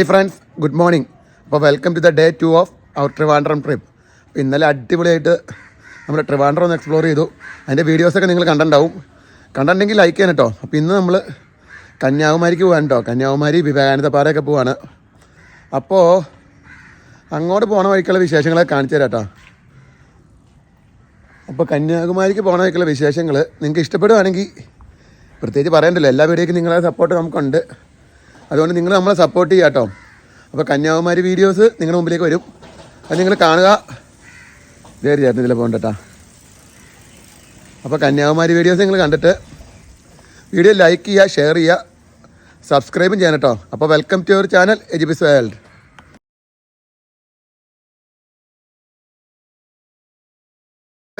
Hi friends, good morning. അപ്പോൾ welcome to the day 2 of our Trivandrum trip. അപ്പോൾ ഇന്നലെ അടിപൊളിയായിട്ട് നമ്മൾ ട്രിവാൻഡ്രം ഒന്ന് എക്സ്പ്ലോർ ചെയ്തു. അതിൻ്റെ വീഡിയോസൊക്കെ നിങ്ങൾ കണ്ടിട്ടുണ്ടെങ്കിൽ ലൈക്ക് ചെയ്യാൻ കേട്ടോ. അപ്പോൾ ഇന്ന് നമ്മൾ കന്യാകുമാരിക്ക് പോകാൻ കേട്ടോ. കന്യാകുമാരി വിവേകാനന്ദ പാറയൊക്കെ പോവാണ്. അപ്പോൾ അങ്ങോട്ട് പോണ വഴിക്കുള്ള വിശേഷങ്ങളൊക്കെ കാണിച്ചു തരാം കേട്ടോ. അപ്പോൾ കന്യാകുമാരിക്ക് പോണ വഴിക്കുള്ള വിശേഷങ്ങൾ നിങ്ങൾക്ക് ഇഷ്ടപ്പെടുകയാണെങ്കിൽ പ്രത്യേകിച്ച് പറയണ്ടല്ലോ, എല്ലാ വീഡിയോയ്ക്കും നിങ്ങളെ സപ്പോർട്ട് നമുക്കുണ്ട്. അതുകൊണ്ട് നിങ്ങൾ നമ്മളെ സപ്പോർട്ട് ചെയ്യുക കേട്ടോ. അപ്പോൾ കന്യാകുമാരി വീഡിയോസ് നിങ്ങളുടെ മുമ്പിലേക്ക് വരും, അത് നിങ്ങൾ കാണുക. കയറി ചേർന്ന് ഇതിൽ പോകണ്ടട്ടാ. അപ്പോൾ കന്യാകുമാരി വീഡിയോസ് നിങ്ങൾ കണ്ടിട്ട് വീഡിയോ ലൈക്ക് ചെയ്യുക, ഷെയർ ചെയ്യുക, സബ്സ്ക്രൈബും ചെയ്യണം കേട്ടോ. അപ്പോൾ വെൽക്കം ടു യുവർ ചാനൽ എജിബിസ് വേൾഡ്.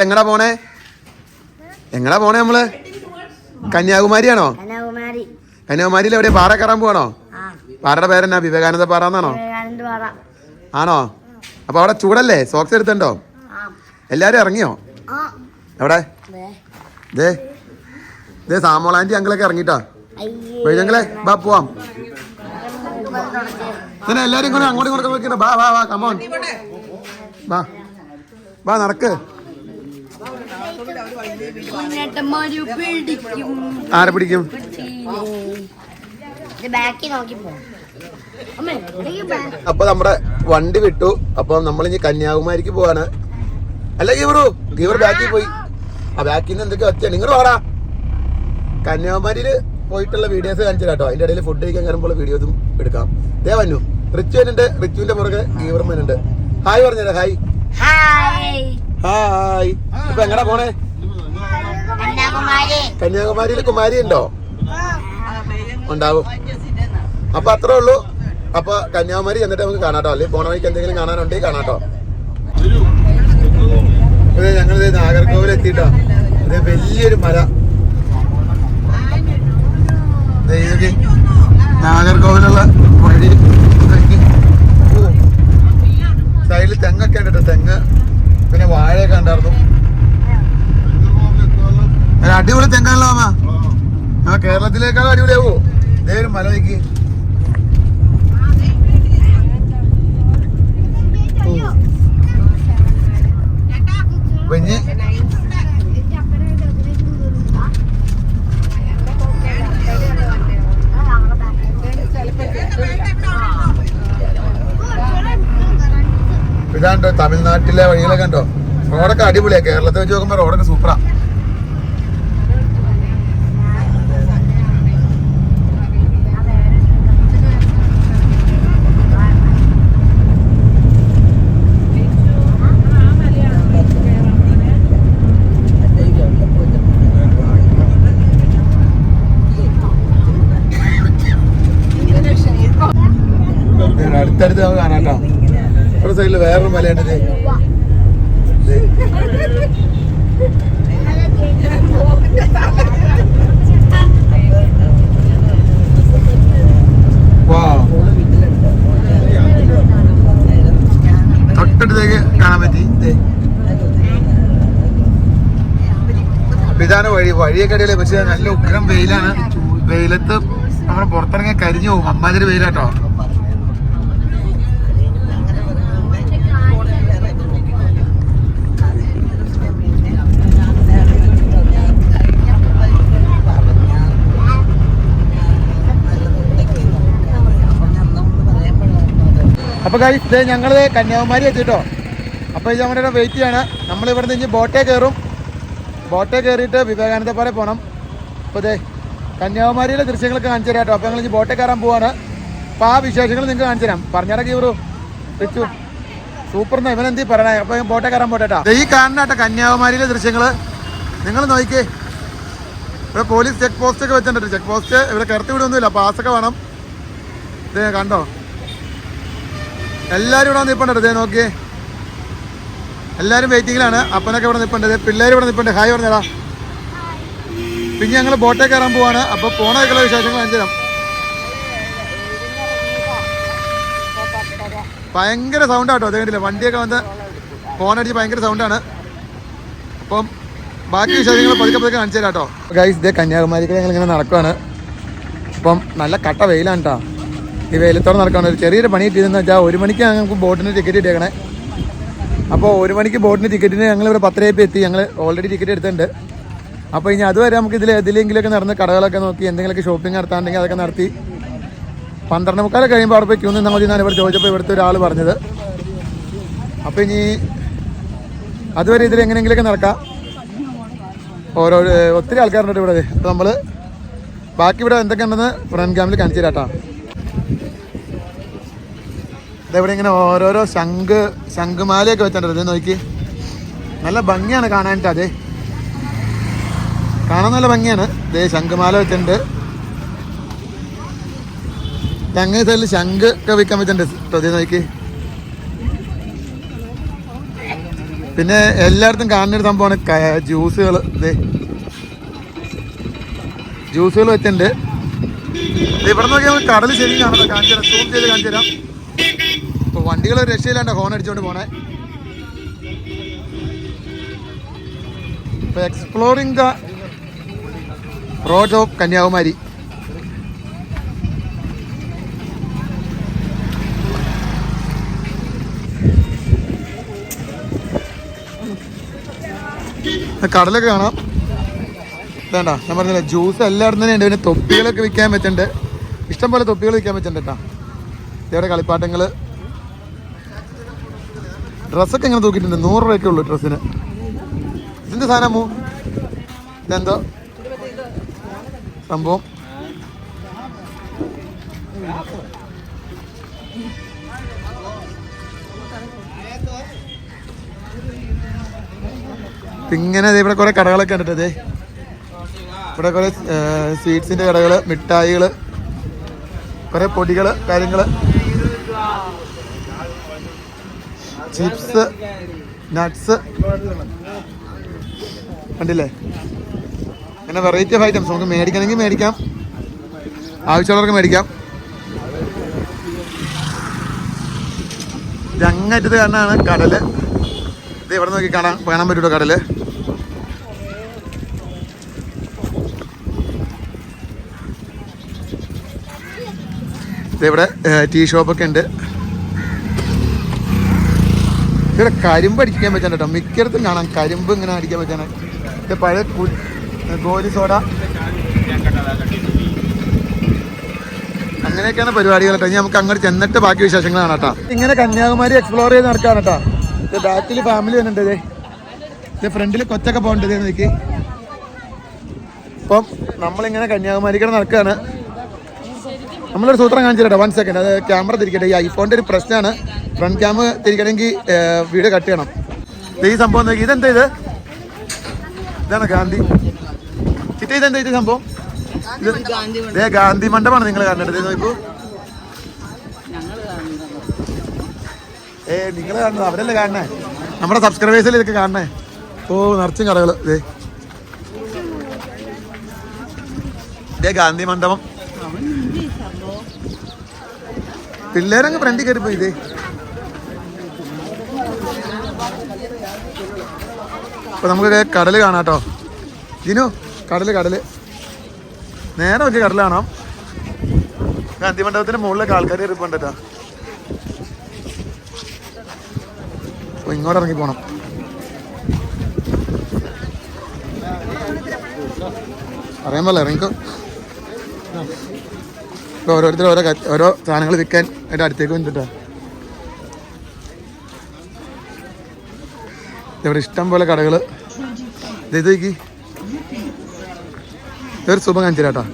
എങ്ങടാ പോണേ നമ്മള്? കന്യാകുമാരിയാണോ? കന്യാകുമാരിയിൽ എവിടെ? പാറ കയറാൻ പോവാണോ? പാറയുടെ പേരെന്നാ? വിവേകാനന്ദ പാറ എന്നാണോ? ആണോ? അപ്പൊ അവിടെ ചൂടല്ലേ? സോക്സ് എടുത്തുണ്ടോ? എല്ലാരും ഇറങ്ങിയോ? എവിടെ? ദേ സാമോളാൻറ്റി അങ്കിളൊക്കെ ഇറങ്ങിട്ടാ. വൈദ്യങ്ങളെ ബാ പോവാം. പിന്നെ എല്ലാരും ഇങ്ങനെ അങ്ങോട്ടും ഇങ്ങോട്ടും വെക്കണ്ട. ബാ വാ വാ കമോൺ ബാ നടക്ക്. ആരെ പിടിക്കും? അപ്പൊ നമ്മുടെ വണ്ടി വിട്ടു. അപ്പൊ നമ്മളിനി കന്യാകുമാരിക്ക് പോവാണ്. അല്ല ഗീവർ ബാക്കിൽ പോയി. ആ ബാക്കിൽ നിന്ന് എന്തൊക്കെ വെച്ചാ നിങ്ങൾ വാടാ. കന്യാകുമാരിയില് പോയിട്ടുള്ള വീഡിയോസ് കാണിച്ചു കേട്ടോ. അതിന്റെ ഇടയിൽ ഫുഡ് കഴിക്കാൻ കയറുമ്പോൾ വീഡിയോസും എടുക്കാം. ദേ വന്നു റിച്ചു വരുന്നുണ്ട്. റിച്ചുവിന്റെ പുറകെ ഗീവർ വരുന്നുണ്ട്. ഹായ് പറഞ്ഞേരാ. Hi hi. ഇപ്പൊ എങ്ങടാ പോണേ? കന്യാകുമാരിയിൽ കുമാരി ഉണ്ടോ? ഉണ്ടാവും. അപ്പൊ അത്രേ ഉള്ളൂ. അപ്പൊ കന്യാകുമാരി എന്നിട്ട് നമുക്ക് കാണാട്ടോ. അല്ലെങ്കിൽ പോണ വഴിക്ക് എന്തെങ്കിലും കാണാനുണ്ടെങ്കിൽ കാണാട്ടോ. ഞങ്ങളിത് നാഗർകോവിൽ എത്തിട്ടോ. ഇത് വലിയൊരു മല. നാഗർകോവിലുള്ള വഴി സൈഡിൽ തെങ്ങൊക്കെ ഉണ്ട് കേട്ടോ. തെങ്ങ് പിന്നെ വാഴയൊക്കെ ഉണ്ടായിരുന്നു. അടിപൊളി തെങ്ങാണല്ലോ അമ്മ. ആ കേരളത്തിലേക്കാളും അടിപൊളിയാവോ? ഇതേ ഒരു മല വയ്ക്ക്. ഇതാണ്ടോ തമിഴ്നാട്ടിലെ വഴികളൊക്കെ ഉണ്ടോ? റോഡൊക്കെ അടിപൊളിയാ. കേരളത്തെ വെച്ച് നോക്കുമ്പോ റോഡൊക്കെ സൂപ്പറാ. അടുത്തടുത്ത് നമുക്ക് കാണാട്ടോ. ഒരു സൈഡില് വേറൊരു മലയുണ്ട്. തൊട്ടടുത്തേക്ക് കാണാൻ പറ്റി. ഇതാണ് വഴിയൊക്കെ അടിയിലെ. പക്ഷെ നല്ല ഉഗ്രം വെയിലാണ്. വെയിലത്ത് നമ്മൾ പുറത്തിറങ്ങിയ കരിഞ്ഞു പോകും. അമ്മാതിരി വെയിലാട്ടോ. അപ്പോൾ ഗൈസ് ഞങ്ങൾ കന്യാകുമാരി എത്തിട്ടോ. അപ്പോൾ ഇത് നമ്മുടെ വെയിറ്റ് ചെയ്യാണ്. നമ്മളിവിടെ നിന്ന് ബോട്ടേ കയറും. ബോട്ടേ കയറിയിട്ട് വിവേകാനന്ദ പാറ പോകണം. അപ്പോൾ ഇതേ കന്യാകുമാരിയിലെ ദൃശ്യങ്ങളൊക്കെ കാണിച്ചു തരാം കേട്ടോ. അപ്പോൾ ഞങ്ങൾ ബോട്ടേ കയറാൻ പോവാണ്. അപ്പോൾ ആ വിശേഷങ്ങൾ നിങ്ങൾക്ക് കാണിച്ചു തരാം. പറഞ്ഞിടക്കി റിച്ചു സൂപ്പർന്ന് ഇവനെന്തി പറയണേ. അപ്പോൾ ബോട്ടേ കയറാൻ പോട്ടെട്ടോ. ഈ കാണുന്ന കേട്ടോ കന്യാകുമാരിയിലെ ദൃശ്യങ്ങൾ നിങ്ങൾ നോക്കിയേ. ഇവിടെ പോലീസ് ചെക്ക് പോസ്റ്റ് ഒക്കെ വെച്ചിട്ടുണ്ട്. ചെക്ക് പോസ്റ്റ് ഇവിടെ കയറ്റി വിടൊന്നുമില്ല. പാസ്സൊക്കെ വേണം. ഇത് കണ്ടോ? എല്ലാവരും ഇവിടെ നിൽപ്പുണ്ട്. ഇതേ നോക്കിയേ, എല്ലാവരും വെയിറ്റിങ്ങിലാണ്. അപ്പനൊക്കെ ഇവിടെ നിൽപ്പുണ്ട്. പിള്ളേർ ഇവിടെ നിൽപ്പുണ്ട്. ഹായ് പറഞ്ഞടാ. പിന്നെ ഞങ്ങൾ ബോട്ടേ കയറാൻ പോവാണ്. അപ്പോൾ പോണൊക്കെയുള്ള വിശേഷങ്ങൾ കാണിച്ചുതരാം. ഭയങ്കര സൗണ്ടാട്ടോ. അതേണ്ടില്ല വണ്ടിയൊക്കെ വന്ന് ഫോണടിച്ച് ഭയങ്കര സൗണ്ടാണ്. അപ്പം ബാക്കി വിശേഷങ്ങൾ പതുക്കെ കാണിച്ചു തരാം കേട്ടോ. ഗൈസ് ഇതേ കന്യാകുമാരിക്ക് ഞങ്ങൾ ഇങ്ങനെ നടക്കുവാണ്. അപ്പം നല്ല കട്ട വെയിലാണ് കേട്ടോ. ഈ വെയിലത്തോടെ നടക്കണം. ഒരു ചെറിയൊരു പണി കിട്ടിയതെന്ന് വെച്ചാൽ 1 മണിക്ക് ഞങ്ങൾക്ക് ബോട്ടിന് ടിക്കറ്റ് കിട്ടിയേക്കണേ. അപ്പോൾ 1 മണിക്ക് ബോട്ടിന് ടിക്കറ്റിന് ഞങ്ങൾ ഇവിടെ 10:30 എത്തി. ഞങ്ങൾ ഓൾറെഡി ടിക്കറ്റ് എടുത്തിട്ടുണ്ട്. അപ്പോൾ ഇനി അതുവരെ നമുക്ക് ഇതിലെങ്കിലൊക്കെ നടന്ന് കടകളൊക്കെ നോക്കി എന്തെങ്കിലുമൊക്കെ ഷോപ്പിംഗ് നടത്താണ്ടെങ്കിൽ അതൊക്കെ നടത്തി 12:45 കഴിയുമ്പോൾ അവിടെ പോയി ക്യൂ നിന്നാൽ മതി എന്നാണ് ഇവിടെ ചോദിച്ചപ്പോൾ ഇവിടുത്തെ ഒരാൾ പറഞ്ഞത്. അപ്പോൾ ഇനി അതുവരെ ഇതിലെങ്ങനെയെങ്കിലൊക്കെ നടക്കാം. ഒത്തിരി ആൾക്കാരുണ്ട് ഇവിടെ. അപ്പോൾ നമ്മൾ ബാക്കി ഇവിടെ എന്തൊക്കെ ഉണ്ടെന്ന് ഫ്രണ്ട് ക്യാമിൽ കാണിച്ചു തരാം കേട്ടോ. ഇതെവിടെ ഇങ്ങനെ ഓരോരോ ശംഖുമാലയൊക്കെ വെച്ചിട്ടുണ്ട്. നോക്കി നല്ല ഭംഗിയാണ് കാണാനിട്ട്. അതെ കാണാൻ നല്ല ഭംഗിയാണ്. ഇതേ ശംഖുമാല വെച്ചിട്ടുണ്ട്. തെങ്ങ് സൈഡിൽ ശംഖ് ഒക്കെ വിൽക്കാൻ വെച്ചിട്ടുണ്ട്. അതേ നോക്കി. പിന്നെ എല്ലായിടത്തും കാണുന്നൊരു സംഭവമാണ് ജ്യൂസുകൾ. ഇതേ ജ്യൂസുകൾ വെച്ചിട്ടുണ്ട്. ഇവിടെ നോക്കിയാൽ നമുക്ക് കടൽ ശരിക്കും കാണാം. കാണിച്ചു തരാം, സൂം ചെയ്ത് കാണിച്ചു തരാം. ഇപ്പോൾ വണ്ടികൾ രക്ഷയില്ലാണ്ട് ഹോൺ അടിച്ചുകൊണ്ട് പോണേ. ഇപ്പോൾ exploring the road of Kanyakumari. കടലൊക്കെ കാണാം. വേണ്ട ഞാൻ പറഞ്ഞില്ല, ജ്യൂസ് എല്ലായിടത്തും തന്നെ ഉണ്ട്. പിന്നെ തൊപ്പികളൊക്കെ വിൽക്കാൻ പറ്റുന്നുണ്ട്. ഇഷ്ടംപോലെ തൊപ്പികൾ വിൽക്കാൻ പറ്റുന്നുണ്ട് കേട്ടോ. ഇതേടെ കളിപ്പാട്ടങ്ങൾ, ഡ്രസ്സൊക്കെ ഇങ്ങനെ തൂക്കിയിട്ടുണ്ട്. 100 രൂപയൊക്കെ ഉള്ളൂ ഡ്രസ്സിന്. ഇതിൻ്റെ സാധനമോ ഇതെന്തോ സംഭവം. ഇങ്ങനെ ഇവിടെ കുറെ കടകളൊക്കെ ഉണ്ട്. ഇവിടെ കുറെ സ്വീറ്റ്സിന്റെ കടകൾ, മിഠായികൾ, കുറെ പൊടികൾ, കാര്യങ്ങൾ, ചിപ്സ്, നട്ട്സ് കണ്ടില്ലേ. അങ്ങനെ വെറൈറ്റി ഓഫ് ഐറ്റംസ് നമുക്ക് മേടിക്കണമെങ്കിൽ മേടിക്കാം, ആവശ്യമുള്ളവർക്ക് മേടിക്കാം. ഇത് അങ്ങറ്റത്ത് കാണാനാണ് കടല്. ഇത് ഇവിടെ നോക്കി കാണാൻ പറ്റൂട്ടോ കടല്. ഇവിടെ ടീ ഷോപ്പൊക്കെ ഉണ്ട്. ഇവിടെ കരിമ്പ് അടിക്കാൻ പറ്റാൻ കേട്ടോ. മിക്കയിടത്തും കാണാം കരിമ്പ് ഇങ്ങനെ അടിക്കാൻ പറ്റാൻ. ഇത് പഴയ ഗോലി സോഡ, അങ്ങനെയൊക്കെയാണ് പരിപാടികൾ കേട്ടോ. ഇനി നമുക്ക് അങ്ങോട്ട് ചെന്നിട്ട് ബാക്കി വിശേഷങ്ങൾ കാണാം കേട്ടോ. ഇങ്ങനെ കന്യാകുമാരി എക്സ്പ്ലോർ ചെയ്ത് നടക്കാണ് കേട്ടോ. ഇത് ബാക്കിൽ ഫാമിലി വന്നിട്ടുണ്ട്. ഇത് ഫ്രണ്ടിൽ കൊച്ചൊക്കെ പോകേണ്ടത് എനിക്ക്. അപ്പം നമ്മളിങ്ങനെ കന്യാകുമാരിക്കടെ നടക്കുകയാണ്. നമ്മളൊരു സൂത്രം കാണിച്ചു കേട്ടോ. 1 സെക്കൻഡ്, അത് ക്യാമറ തിരിക്കട്ടെ. ഈ ഐഫോണിൻ്റെ ഒരു പ്രശ്നമാണ്. ഫ്രണ്ട് ക്യാമറ തിരിക്കണമെങ്കിൽ വീഡിയോ കട്ട് ചെയ്യണം. ഈ സംഭവം നോക്കി. ഇതെന്താ ഇത്? ഇതാണ് ഗാന്ധി ചിറ്റ. ഇതെന്താ ഇത് സംഭവം? ഇതേ ഗാന്ധി മണ്ഡപമാണ് നിങ്ങൾ കാണേണ്ടത്. ഇത് നോക്കൂ. നിങ്ങൾ കാണുന്നത് അവരല്ലേ കാണണേ. നമ്മുടെ സബ്സ്ക്രൈബേഴ്സിൽ ഇതൊക്കെ കാണണേ. ഓ നിറച്ചും കടകൾ. ഇതേ ഗാന്ധി മണ്ഡപം. പിള്ളേരങ്ങ് ഫ്രണ്ടിൽ കയറിപ്പോയി. ഇതേ ഇപ്പൊ നമുക്ക് കടല് കാണാം കേട്ടോ. ജിനു കടല് നേരെ നോക്കി കടല് കാണാം. ഗാന്ധി മണ്ഡപത്തിന്റെ മുകളിലൊക്കെ ആൾക്കാർ കയറിപ്പോണ്ട് കേട്ടോ. അപ്പൊ ഇങ്ങോട്ട് ഇറങ്ങി പോണം. അറിയാൻ പോലെ ഇറങ്ങിക്കോ. ഇപ്പോൾ ഓരോരുത്തർ ഓരോ സാധനങ്ങൾ വിൽക്കാൻ അതിൻ്റെ അടുത്തേക്ക് വന്നിട്ടാ. ഇവിടെ ഇഷ്ടം പോലെ കടകൾ. ഇത് നോക്കി. ഇതൊരു സുഖം കാണിച്ചു തരാം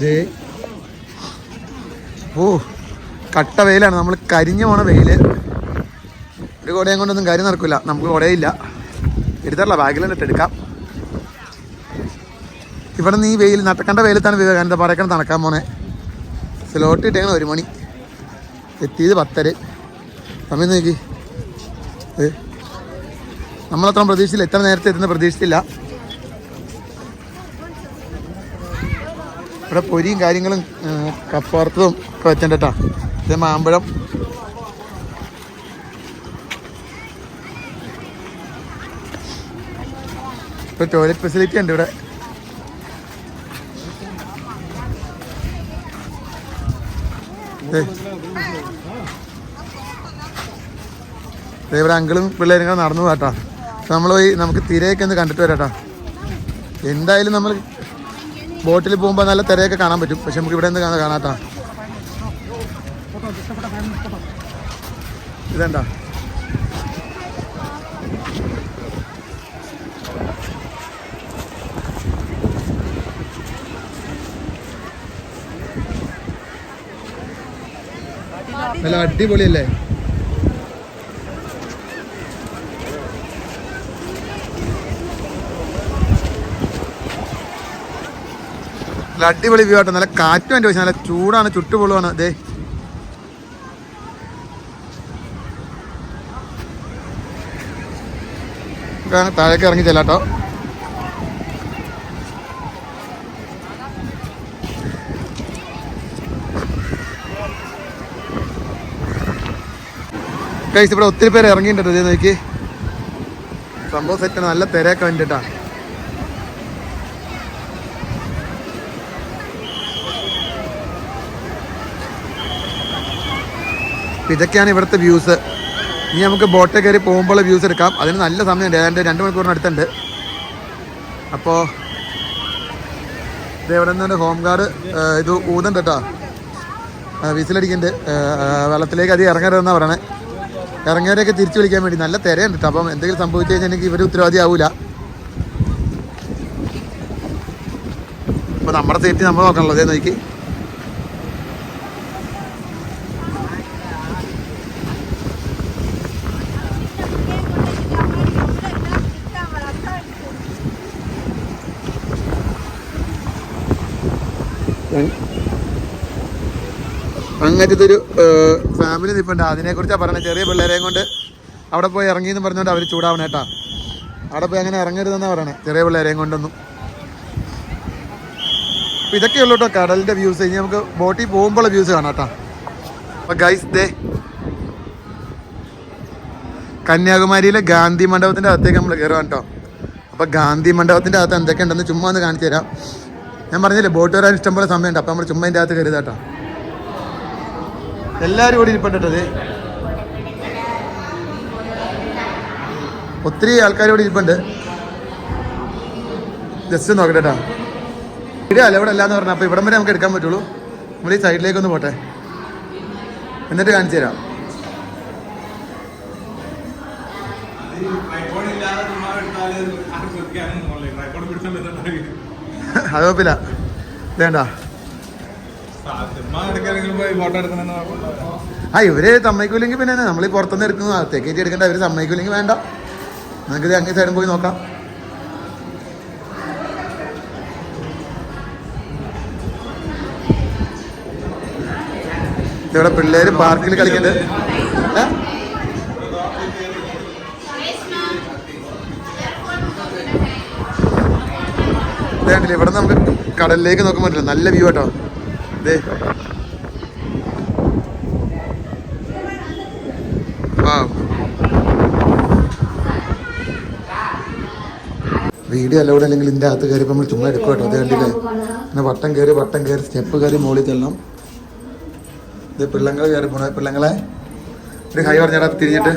കേട്ടോ. ഓ കട്ട വെയിലാണ്. നമ്മൾ കരിഞ്ഞു പോണ വെയില്. ഒരു കുടയും കൊണ്ടൊന്നും കാര്യം നടക്കില്ല. നമുക്ക് കുടയില്ല, എടുത്തല്ല, ബാഗിലിട്ട് എടുക്കാം. ഇവിടെ നിന്ന് ഈ വെയിൽ, നട്ടക്കണ്ട വെയിലത്താണ് വിവേകാനന്ദ പാറയ്ക്കാണ് നടക്കാൻ പോണേ. സ്ലോട്ട് കിട്ടിയാണ് 1 മണി, എത്തിയത് 10:30. സമയം നോക്കി. നമ്മളത്ര പ്രതീക്ഷിച്ചില്ല, എത്ര നേരത്തെ എത്തുന്ന പ്രതീക്ഷിച്ചില്ല. ഇവിടെ പൊരിയും കാര്യങ്ങളും കപ്പുറത്തതും ഒക്കെ വെച്ചിട്ടുണ്ട് കേട്ടോ. ഇത് മാമ്പഴം. ഇപ്പോൾ ടോയ്ലറ്റ് ഫെസിലിറ്റി ഉണ്ട് ഇവിടെ. ഇവിടെ അങ്കിളും പിള്ളേരും കൂടെ നടന്നു പോകാട്ടോ. നമ്മൾ പോയി നമുക്ക് തിരയൊക്കെ ഒന്ന് കണ്ടിട്ട് വരാട്ടോ. എന്തായാലും നമ്മൾ ബോട്ടിൽ പോകുമ്പോൾ നല്ല തിരയൊക്കെ കാണാൻ പറ്റും. പക്ഷെ നമുക്ക് ഇവിടെ നിന്ന് കാണാട്ടോ. ഇതെന്താ നല്ല അടിപൊളിയല്ലേ? നല്ല അടിപൊളി വ്യൂ ആട്ടോ. നല്ല കാറ്റും എൻ്റെ പക്ഷേ നല്ല ചൂടാണ്, ചുട്ടുപൊള്ളുവാണ്. അതെ താഴേക്ക് ഇറങ്ങി ചെല്ലാട്ടോ. ഗൈസ് ഇവിടെ ഒത്തിരി പേര് ഇറങ്ങിയിട്ടുണ്ട്. ഇത് നോക്കി, സംഭവം സെറ്റാണ്. നല്ല തിരയൊക്കെ വേണ്ടിട്ടാ. ഇതൊക്കെയാണ് ഇവിടുത്തെ വ്യൂസ്. ഇനി നമുക്ക് ബോട്ടിൽ കയറി പോകുമ്പോൾ വ്യൂസ് എടുക്കാം. അതിന് നല്ല സമയമുണ്ട്, ഏതാണ്ട് 2 മണിക്കൂറിനടുത്തുണ്ട്. അപ്പോൾ ഇത് ഇവിടെ നിന്നുണ്ട് ഹോം ഗാർഡ് ഇത് ഊതുണ്ട് കേട്ടോ, വിസിലടിക്കുന്നുണ്ട്. വെള്ളത്തിലേക്ക് അധികം ഇറങ്ങരുതെന്നാണ് പറയണേ. ഇറങ്ങിയവരെയൊക്കെ തിരിച്ചു വിളിക്കാൻ വേണ്ടി. നല്ല തിരയുണ്ട് കേട്ടോ. അപ്പം എന്തെങ്കിലും സംഭവിച്ചു കഴിഞ്ഞാൽ എനിക്ക് ഇവർ ഉത്തരവാദി ആവൂല. അപ്പോൾ നമ്മുടെ സേഫ്റ്റി നമ്മൾ നോക്കണല്ലോ. അതേ നോക്കി, അങ്ങനത്തൊരു ഫാമിലി നിൽപ്പുണ്ട്. അതിനെക്കുറിച്ചാണ് പറയുന്നത്. ചെറിയ പിള്ളേരെയും കൊണ്ട് അവിടെ പോയി ഇറങ്ങിയെന്ന് പറഞ്ഞുകൊണ്ട് അവർ ചൂടാവണേട്ടാ. അവിടെ പോയി അങ്ങനെ ഇറങ്ങരുതെന്നാണ് പറയണേ, ചെറിയ പിള്ളേരെയും കൊണ്ടൊന്നും. അപ്പോൾ ഇതൊക്കെയുള്ളൂ കേട്ടോ കടലിൻ്റെ വ്യൂസ്. ഇനി നമുക്ക് ബോട്ടിൽ പോകുമ്പോൾ വ്യൂസ് കാണാം കേട്ടോ. അപ്പോൾ ഗൈസ് ദേ കന്യാകുമാരിയിലെ ഗാന്ധി മണ്ഡപത്തിൻ്റെ അകത്തേക്ക് നമ്മൾ കയറുവാൻ കേട്ടോ. അപ്പോൾ ഗാന്ധി മണ്ഡപത്തിൻ്റെ അകത്ത് എന്തൊക്കെയുണ്ടെന്ന് ചുമ്മാ ഒന്ന് കാണിച്ചു തരാം. ഞാൻ പറഞ്ഞില്ലേ ബോട്ട് വരാൻ ഇഷ്ടംപോലെ സമയമുണ്ട്. അപ്പോൾ നമ്മൾ ചുമ്മാ അതിൻ്റെ അകത്ത് കയറിയതാട്ടോ. എല്ലാവരും കൂടി ഇരിപ്പുണ്ടത്. ഒത്തിരി ആൾക്കാർ കൂടി ഇരിപ്പുണ്ട്. ജസ്റ്റ് നോക്കട്ടെ കേട്ടോ. ഇവിടെ അല്ല, ഇവിടെ അല്ലാന്ന് പറഞ്ഞാൽ. അപ്പോൾ ഇവിടം വരെ നമുക്ക് എടുക്കാൻ പറ്റുള്ളൂ. നമ്മൾ ഈ സൈഡിലേക്കൊന്ന് പോട്ടെ, എന്നിട്ട് കാണിച്ചു തരാം. അത് കുഴപ്പമില്ല. വേണ്ട, ഇവര് സമ്മതിക്കൂല്ലെങ്കിൽ പിന്നെ നമ്മൾ പുറത്തുനിന്ന് എടുക്കുന്നു. അകത്തേക്ക് എടുക്കേണ്ട. ഇവര് സമ്മതിക്കൂല്ലെങ്കിൽ വേണ്ട, നമുക്കിത് അങ്ങേ സൈഡും പോയി നോക്കാം. ഇവിടെ പിള്ളേര് പാർക്കിൽ കളിക്കുന്നുണ്ട്. ഇതേണ്ടില്ല, ഇവിടെ നമുക്ക് കടലിലേക്ക് നോക്കാൻ പറ്റില്ല. നല്ല വ്യൂ കേട്ടോ. ഇതേ വീഡിയോ അലൗഡ് അല്ലെങ്കിൽ ഇതിൻ്റെ അകത്ത് കയറിയപ്പോൾ നമ്മൾ ചുമ്മാ എടുക്കും കേട്ടോ. അത് കണ്ടില്ലേ, പിന്നെ വട്ടം കയറി സ്റ്റെപ്പ് കയറി മുകളിൽ ചെല്ലണം. ഇത് പിള്ളങ്ങൾ കയറി പോണ. പിള്ളങ്ങളെ ഒരു ഹൈ പറഞ്ഞാൽ തിരിഞ്ഞിട്ട്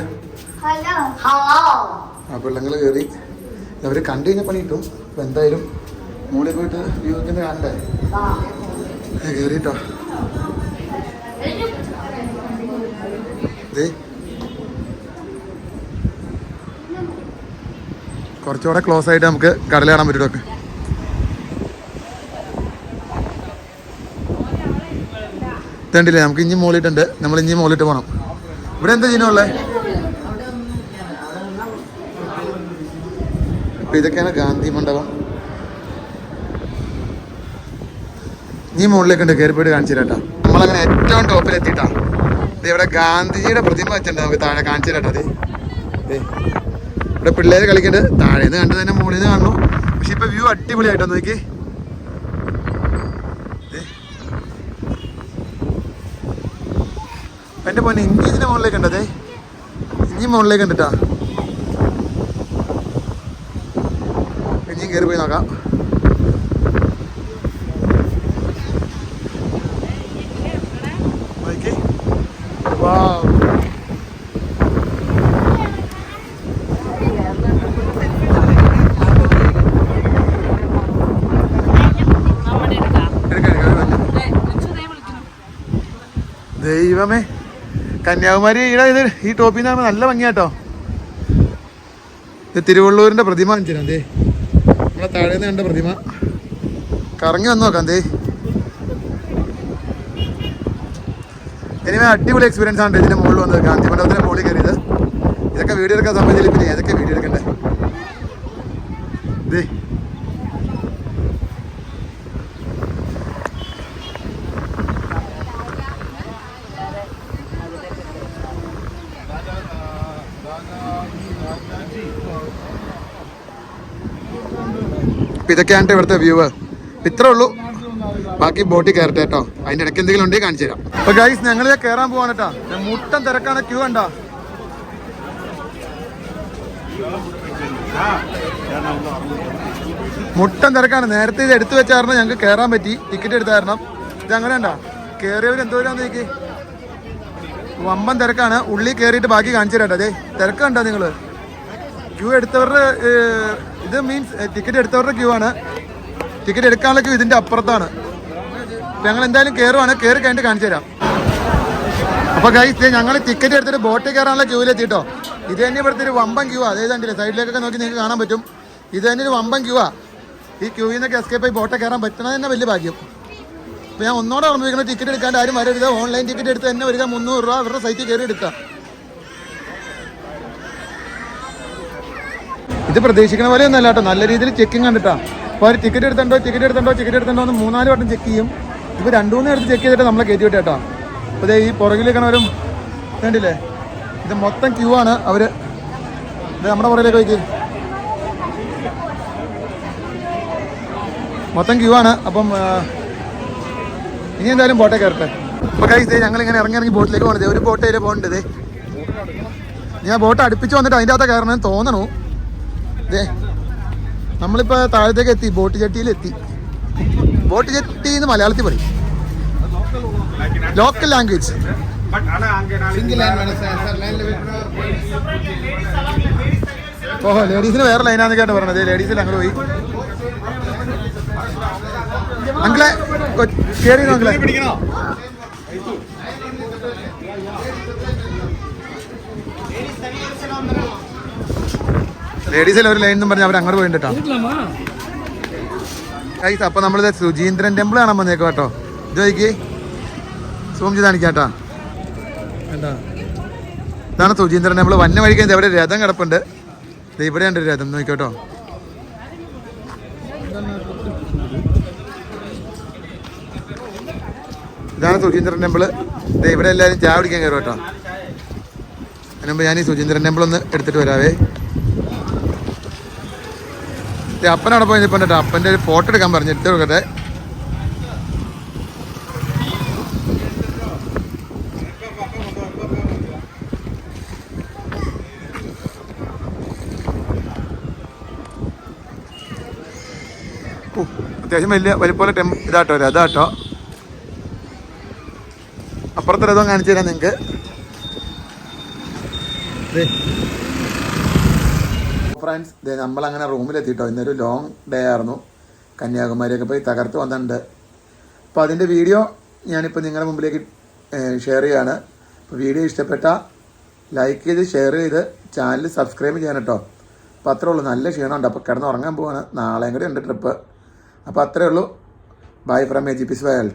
ആ പിള്ളങ്ങൾ കയറി. അവർ കണ്ടു കഴിഞ്ഞാൽ പണി കിട്ടും. അപ്പം എന്തായാലും മുകളിൽ പോയിട്ട് വ്യൂ ഒക്കെ കാണണ്ടേ. കയറിട്ടോ. ഇത് കുറച്ചുകൂടെ ക്ലോസ് ആയിട്ട് നമുക്ക് കടൽ കാണാൻ പറ്റുമൊക്കെ. ഇതണ്ടില്ലേ, നമുക്ക് ഇഞ്ചി മുകളിട്ടുണ്ട്. നമ്മൾ ഇഞ്ചി മുകളിട്ട് പോകണം. ഇവിടെ എന്താ ചെയ്യുന്നുള്ളത്? അപ്പം ഇതൊക്കെയാണ് ഗാന്ധി മണ്ഡപം. ഇനി മുകളിലേക്കുണ്ട്, കയറി പോയിട്ട് കാണിച്ചു തരാട്ടോ. നമ്മളങ്ങനെ ഏറ്റവും ടോപ്പിലെത്തിയിട്ടാ. ഇത് ഇവിടെ ഗാന്ധിജിയുടെ പ്രതിമ വെച്ചിട്ടുണ്ട്. നമുക്ക് താഴെ കാണിച്ചു തരാട്ടോ. അതെ, ഇവിടെ പിള്ളേർ കളിക്കുന്നുണ്ട്. താഴേന്ന് കണ്ടു തന്നെ മുകളിൽ നിന്ന് കാണുന്നു. പക്ഷെ ഇപ്പൊ വ്യൂ അടിപൊളിയായിട്ടോ. നോക്കി, എൻ്റെ പോലെ ഇനി ഇതിൻ്റെ മുകളിലേക്ക് ഉണ്ട്. അതെ, ഇനി മുകളിലേക്ക് ഉണ്ടിട്ടാ. ഇനിയും കയറി പോയി നോക്കാം. നോക്കി, ദൈവമേ, കന്യാകുമാരി ഇത് ഈ ടോപ്പിൽ നിന്ന് നല്ല ഭംഗിയാട്ടോ. ഇത് തിരുവള്ളൂരിന്റെ പ്രതിമ കാണിച്ചു തരാം. നമ്മളെ താഴെ നിന്ന് കണ്ട പ്രതിമ കറങ്ങി വന്ന് നോക്കാം. ഇനി അടിപൊളി എക്സ്പീരിയൻസ് ആണ് ഇതിന്റെ മുകളിൽ വന്നത്. ഗാന്ധി മണ്ഡപത്തിന്റെ മുകളിൽ കയറിയത്. ഇതൊക്കെ വീഡിയോ എടുക്കാൻ സംബന്ധിച്ചില്ല. പിന്നെ ഏതൊക്കെ വീഡിയോ എടുക്കണ്ടേ? ഇതൊക്കെയാണ് ഇവിടുത്തെ വ്യൂ. ഇത്രേ ഉള്ളൂ. ബാക്കി ബോട്ടിൽ കയറട്ടെ കേട്ടോ. അതിന്റെ ഇടയ്ക്ക് എന്തെങ്കിലും ഉണ്ടെങ്കിൽ കാണിച്ചു തരാം. അപ്പൊ ഗൈസ്, ഞങ്ങൾ കയറാൻ പോവാണ് കേട്ടോ. മുട്ടൻ തിരക്കാണ്. ക്യൂ ഉണ്ടോ? മുട്ടൻ തിരക്കാണ്. നേരത്തെ ഇത് എടുത്തു വെച്ചായിരുന്നു, ഞങ്ങൾക്ക് കയറാൻ പറ്റി. ടിക്കറ്റ് എടുത്തായിരുന്നു. ഇത് അങ്ങനെ ഉണ്ടോ? കയറിയവർ എന്തോരാന്ന് നോക്കി. വമ്പൻ തിരക്കാണ്. ഉള്ളിൽ കയറിയിട്ട് ബാക്കി കാണിച്ചു തരാം. അതെ, തിരക്കുണ്ടോ നിങ്ങൾ? ക്യൂ എടുത്തവരുടെ ഇത് മീൻസ് ടിക്കറ്റ് എടുത്തവരുടെ ക്യൂ ആണ്. ടിക്കറ്റ് എടുക്കാനുള്ള ക്യൂ ഇതിന്റെ അപ്പുറത്താണ്. ഞങ്ങൾ എന്തായാലും കയറുവാണ്. കയറി കഴിഞ്ഞിട്ട് കാണിച്ചു തരാം. അപ്പൊ ഗൈസ്, ഞങ്ങൾ ടിക്കറ്റ് എടുത്തിട്ട് ബോട്ടിൽ കയറാനുള്ള ക്യൂവിലെത്തിട്ടോ. ഇത് തന്നെ ഇവിടുത്തെ ഒരു വമ്പൻ ക്യൂ. അതേ കണ്ടില്ലേ, സൈഡിലേക്കൊക്കെ നോക്കി നിങ്ങൾക്ക് കാണാൻ പറ്റും. ഇത് തന്നെ ഒരു വമ്പൻ ക്യൂ. ഈ ക്യൂവിൽ നിന്നൊക്കെ എസ്കേപ്പ് ആയി ബോട്ടിൽ കയറാൻ പറ്റണത് തന്നെ വലിയ ഭാഗ്യം. അപ്പോൾ ഞാൻ ഒന്നോടെ ഓർമ്മിപ്പിക്കുന്നത്, ടിക്കറ്റ് എടുക്കാണ്ട് ആരും വരരുത്. ഓൺലൈൻ ടിക്കറ്റ് എടുത്ത് തന്നെ വരിക. 300 രൂപ അവരുടെ സൈറ്റിൽ കയറി എടുക്കാം. ഇത് പ്രതീക്ഷിക്കുന്ന പോലെ ഒന്നും അല്ല കേട്ടോ. നല്ല രീതിയിൽ ചെക്കിങ് കണ്ടിട്ടാ. അപ്പോൾ അവർ ടിക്കറ്റ് എടുത്തുണ്ടോ എന്ന് 3-4 വട്ടം ചെക്ക് ചെയ്യും. ഇപ്പോൾ 2-3 എടുത്ത് ചെക്ക് ചെയ്തിട്ട് നമ്മളെ കയറ്റി വിട്ടേട്ടോ. അപ്പോൾ ഈ പുറകിലേക്കണവരും വേണ്ടില്ലേ, ഇത് മൊത്തം ക്യൂ ആണ്. അവർ ഇത് നമ്മുടെ പുറകിലേക്ക് വയ്ക്കും. മൊത്തം ക്യൂ ആണ്. അപ്പം ഇനി എന്തായാലും ബോട്ടേ കയറട്ടെ. അപ്പോൾ കഴിച്ച് ഞങ്ങളിങ്ങനെ ഇറങ്ങി ബോട്ടിലേക്ക് പോകണത്. ഒരു ബോട്ടേലേ പോകേണ്ടത്. ഞാൻ ബോട്ട് അടുപ്പിച്ച് വന്നിട്ട് അതിൻ്റെ അകത്ത് കയറണമെന്ന് തോന്നണു. നമ്മളിപ്പോൾ താഴത്തേക്ക് എത്തി. ബോട്ട് ജെട്ടിയിലെത്തി. ബോട്ട് ജെട്ടി എന്ന് മലയാളത്തിൽ പറയും. Local language. ഓഹോ, ലേഡീസിന് വേറെ ലൈനാന്ന് കേട്ടോ പറഞ്ഞത്. ലേഡീസിൽ അങ്ങോട്ട് പോയി. അങ്കിളെ കയറി അങ്കിളെ. ലേഡീസിൽ ഒരു ലൈൻ എന്നും പറഞ്ഞാൽ അവർ അങ്ങോട്ട് പോയിട്ടോ. ഗൈസ്, അപ്പോൾ നമ്മളിത് സുചീന്ദ്രൻ ടെമ്പിൾ കാണാൻ വന്നേക്കോ കേട്ടോ. ഇത് നോക്കി, സൂം ചെയ്ത് കാണിക്കാട്ടോ. ഇതാണ് സുചീന്ദ്രൻ ടെമ്പിൾ. വന്ന വഴിക്കാൻ ഇവിടെ രഥം കിടപ്പുണ്ട്. ഇവിടെ ഉണ്ട് രഥം, നോക്കിക്കോട്ടോ. ഇതാണ് സുചീന്ദ്രൻ ടെമ്പിൾ. ഇവിടെ എല്ലാവരും ചായ പിടിക്കാൻ കയറും കേട്ടോ. അതിനുമ്പ് ഞാൻ ഈ സുചീന്ദ്രൻ ടെമ്പിൾ ഒന്ന് എടുത്തിട്ട് വരാവേ. അപ്പനവിടെ പോയി നിൽപ്പുണ്ട് കേട്ടോ. അപ്പൻ്റെ ഒരു ഫോട്ടോ എടുക്കാൻ പറഞ്ഞു. എടുത്ത് കൊടുക്കട്ടെ. അത്യാവശ്യം വലിയ ഇതാട്ടോ രഥാട്ടോ. അപ്പുറത്തെ രഥം കാണിച്ചു തരാം നിങ്ങൾക്ക്. ഫ്രണ്ട്സ്, നമ്മളങ്ങനെ റൂമിലെത്തിയിട്ടോ. ഇന്നൊരു ലോങ് ഡേ ആയിരുന്നു. കന്യാകുമാരിയൊക്കെ പോയി തകർത്ത് വന്നിട്ടുണ്ട്. അപ്പോൾ അതിൻ്റെ വീഡിയോ ഞാനിപ്പോൾ നിങ്ങളുടെ മുമ്പിലേക്ക് ഷെയർ ചെയ്യുകയാണ്. അപ്പോൾ വീഡിയോ ഇഷ്ടപ്പെട്ടാൽ ലൈക്ക് ചെയ്ത് ഷെയർ ചെയ്ത് ചാനൽ സബ്സ്ക്രൈബ് ചെയ്യാൻ കേട്ടോ. അപ്പോൾ അത്രേ ഉള്ളൂ. നല്ല ക്ഷീണമുണ്ട്. അപ്പോൾ കിടന്ന് ഉറങ്ങാൻ പോവാണ്. നാളെയും കൂടി ഉണ്ട് ട്രിപ്പ്. അപ്പോൾ അത്രേ ഉള്ളൂ. Bye from AGP's world.